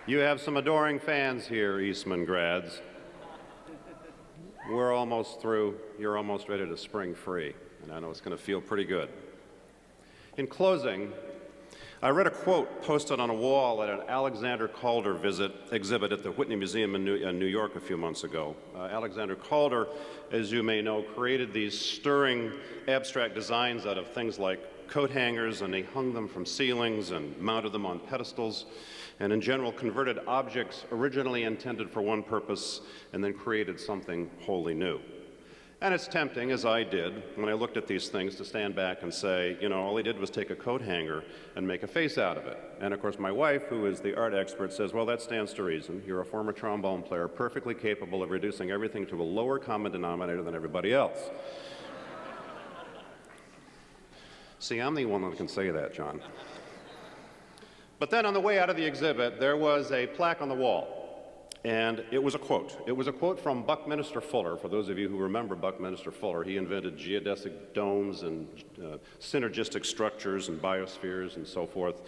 You have some adoring fans here, Eastman grads. We're almost through. You're almost ready to spring free, and I know it's going to feel pretty good. In closing, I read a quote posted on a wall at an Alexander Calder exhibit at the Whitney Museum in New York a few months ago. Alexander Calder, as you may know, created these stirring abstract designs out of things like coat hangers, and he hung them from ceilings and mounted them on pedestals, and in general converted objects originally intended for one purpose and then created something wholly new. And it's tempting, as I did, when I looked at these things, to stand back and say, you know, all he did was take a coat hanger and make a face out of it. And of course, my wife, who is the art expert, says, well, that stands to reason. You're a former trombone player, perfectly capable of reducing everything to a lower common denominator than everybody else. See, I'm the one that can say that, John. But then on the way out of the exhibit, there was a plaque on the wall. And it was a quote. It was a quote from Buckminster Fuller. For those of you who remember Buckminster Fuller, he invented geodesic domes and synergistic structures and biospheres and so forth.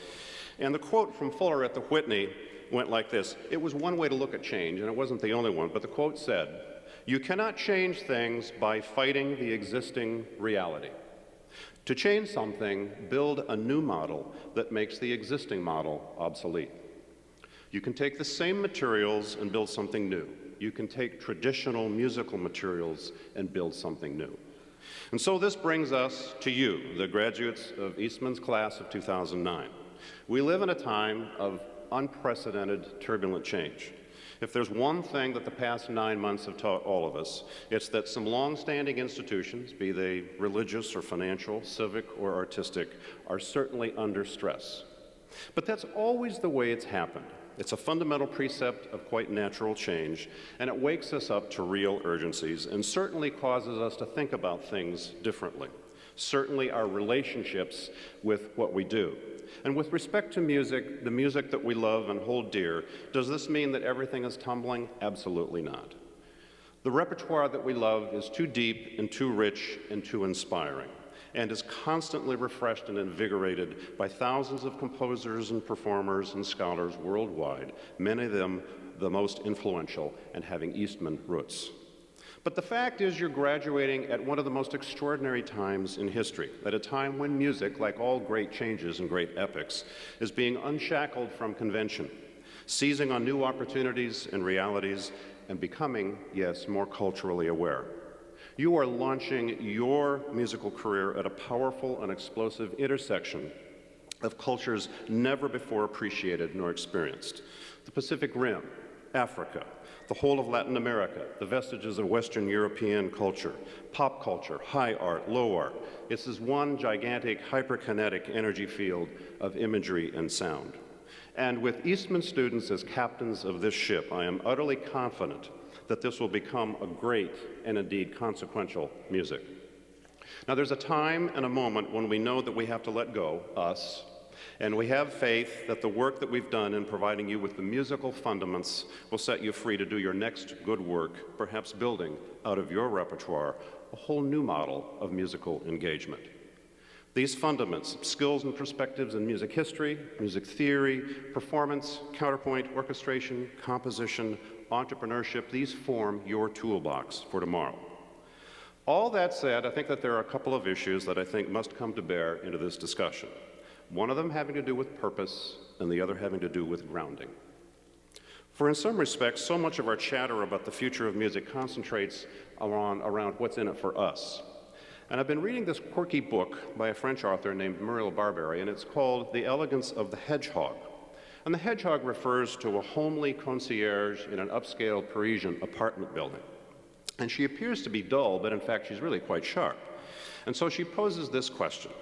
And the quote from Fuller at the Whitney went like this. It was one way to look at change, and it wasn't the only one, but the quote said, "You cannot change things by fighting the existing reality. To change something, build a new model that makes the existing model obsolete. You can take the same materials and build something new. You can take traditional musical materials and build something new." And so this brings us to you, the graduates of Eastman's class of 2009. We live in a time of unprecedented, turbulent change. If there's one thing that the past 9 months have taught all of us, it's that some long-standing institutions, be they religious or financial, civic or artistic, are certainly under stress. But that's always the way it's happened. It's a fundamental precept of quite natural change, and it wakes us up to real urgencies and certainly causes us to think about things differently. Certainly our relationships with what we do. And with respect to music, the music that we love and hold dear, does this mean that everything is tumbling? Absolutely not. The repertoire that we love is too deep and too rich and too inspiring, and is constantly refreshed and invigorated by thousands of composers and performers and scholars worldwide, many of them the most influential and having Eastman roots. But the fact is you're graduating at one of the most extraordinary times in history, at a time when music, like all great changes and great epics, is being unshackled from convention, seizing on new opportunities and realities, and becoming, yes, more culturally aware. You are launching your musical career at a powerful and explosive intersection of cultures never before appreciated nor experienced. The Pacific Rim, Africa, the whole of Latin America, the vestiges of Western European culture, pop culture, high art, low art. It's this one gigantic hyperkinetic energy field of imagery and sound. And with Eastman students as captains of this ship, I am utterly confident that this will become a great and indeed consequential music. Now there's a time and a moment when we know that we have to let go, us, and we have faith that the work that we've done in providing you with the musical fundaments will set you free to do your next good work, perhaps building out of your repertoire a whole new model of musical engagement. These fundaments, skills and perspectives in music history, music theory, performance, counterpoint, orchestration, composition, entrepreneurship, these form your toolbox for tomorrow. All that said, I think that there are a couple of issues that I think must come to bear into this discussion. One of them having to do with purpose, and the other having to do with grounding. For in some respects, so much of our chatter about the future of music concentrates around what's in it for us. And I've been reading this quirky book by a French author named Muriel Barberry, and it's called The Elegance of the Hedgehog. And the hedgehog refers to a homely concierge in an upscale Parisian apartment building. And she appears to be dull, but in fact she's really quite sharp. And so she poses this question.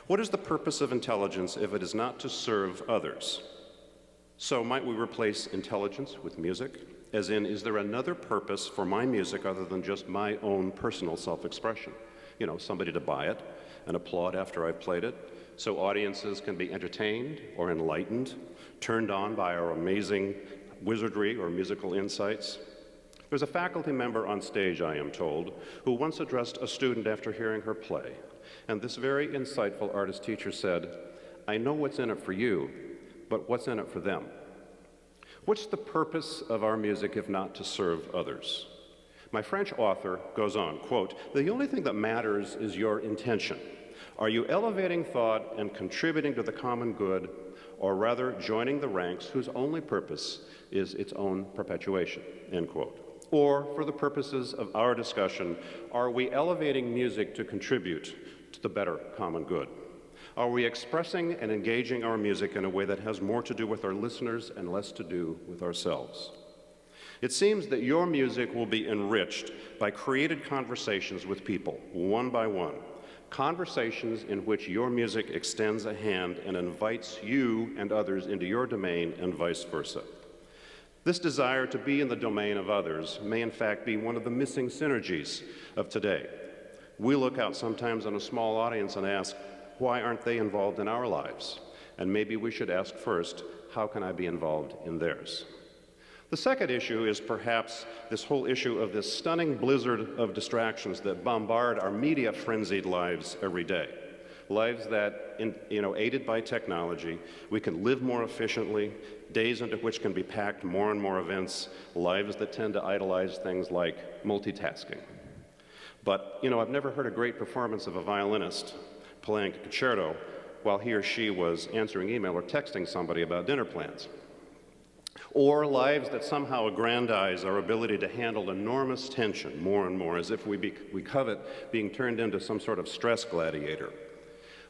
What is the purpose of intelligence if it is not to serve others? So might we replace intelligence with music? As in, is there another purpose for my music other than just my own personal self-expression? You know, somebody to buy it and applaud after I've played it, so audiences can be entertained or enlightened, turned on by our amazing wizardry or musical insights. There's a faculty member on stage, I am told, who once addressed a student after hearing her play. And this very insightful artist teacher said, "I know what's in it for you, but what's in it for them?" What's the purpose of our music if not to serve others? My French author goes on, quote, "The only thing that matters is your intention. Are you elevating thought and contributing to the common good, or rather joining the ranks whose only purpose is its own perpetuation," end quote. Or, for the purposes of our discussion, are we elevating music to contribute to the better common good? Are we expressing and engaging our music in a way that has more to do with our listeners and less to do with ourselves? It seems that your music will be enriched by created conversations with people, one by one. Conversations in which your music extends a hand and invites you and others into your domain and vice versa. This desire to be in the domain of others may in fact be one of the missing synergies of today. We look out sometimes on a small audience and ask, why aren't they involved in our lives? And maybe we should ask first, how can I be involved in theirs? The second issue is perhaps this whole issue of this stunning blizzard of distractions that bombard our media-frenzied lives every day. Lives that, aided by technology, we can live more efficiently, days into which can be packed more and more events, lives that tend to idolize things like multitasking. But, I've never heard a great performance of a violinist playing a concerto while he or she was answering email or texting somebody about dinner plans. Or lives that somehow aggrandize our ability to handle enormous tension more and more, as if we covet being turned into some sort of stress gladiator.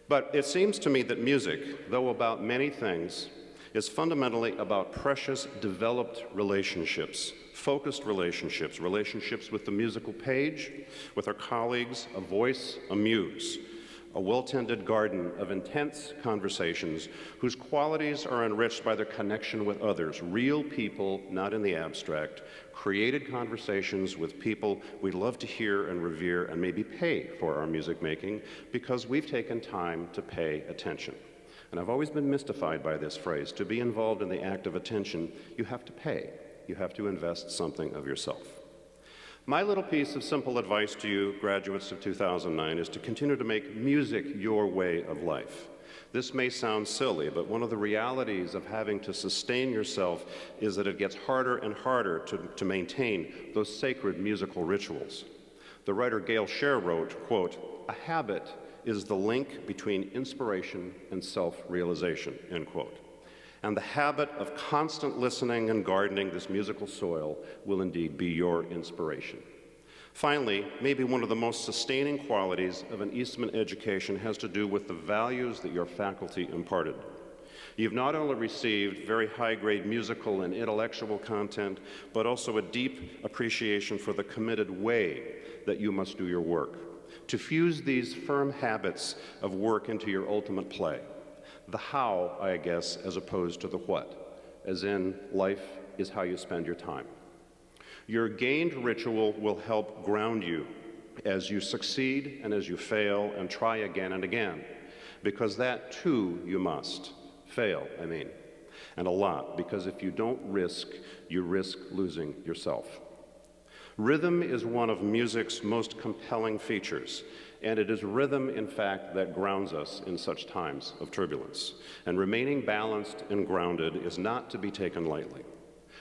But it seems to me that music, though about many things, is fundamentally about precious, developed relationships, focused relationships, relationships with the musical page, with our colleagues, a voice, a muse, a well-tended garden of intense conversations whose qualities are enriched by their connection with others, real people, not in the abstract, created conversations with people we love to hear and revere and maybe pay for our music making because we've taken time to pay attention. And I've always been mystified by this phrase. To be involved in the act of attention, you have to pay. You have to invest something of yourself. My little piece of simple advice to you, graduates of 2009, is to continue to make music your way of life. This may sound silly, but one of the realities of having to sustain yourself is that it gets harder and harder to maintain those sacred musical rituals. The writer Gail Scher wrote, quote, "A habit is the link between inspiration and self-realization," end quote. And the habit of constant listening and gardening this musical soil will indeed be your inspiration. Finally, maybe one of the most sustaining qualities of an Eastman education has to do with the values that your faculty imparted. You've not only received very high-grade musical and intellectual content, but also a deep appreciation for the committed way that you must do your work. To fuse these firm habits of work into your ultimate play. The how, I guess, as opposed to the what, as in life is how you spend your time. Your gained ritual will help ground you as you succeed and as you fail and try again and again, because that too you must. Fail, and a lot, because if you don't risk, you risk losing yourself. Rhythm is one of music's most compelling features, and it is rhythm, in fact, that grounds us in such times of turbulence. And remaining balanced and grounded is not to be taken lightly.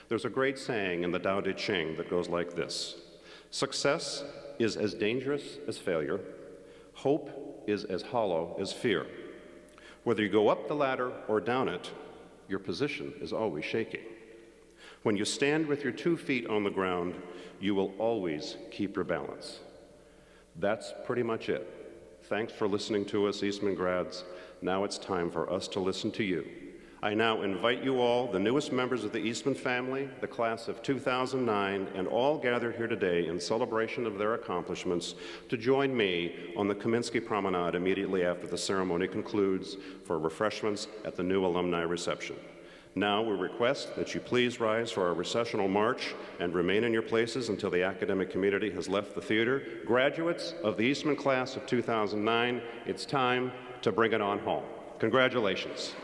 There's a great saying in the Tao Te Ching that goes like this: success is as dangerous as failure. Hope is as hollow as fear. Whether you go up the ladder or down it, your position is always shaky. When you stand with your 2 feet on the ground, you will always keep your balance. That's pretty much it. Thanks for listening to us, Eastman grads. Now it's time for us to listen to you. I now invite you all, the newest members of the Eastman family, the class of 2009, and all gathered here today in celebration of their accomplishments, to join me on the Kaminsky Promenade immediately after the ceremony concludes for refreshments at the new alumni reception. Now we request that you please rise for our recessional march and remain in your places until the academic community has left the theater. Graduates of the Eastman class of 2009, it's time to bring it on home. Congratulations.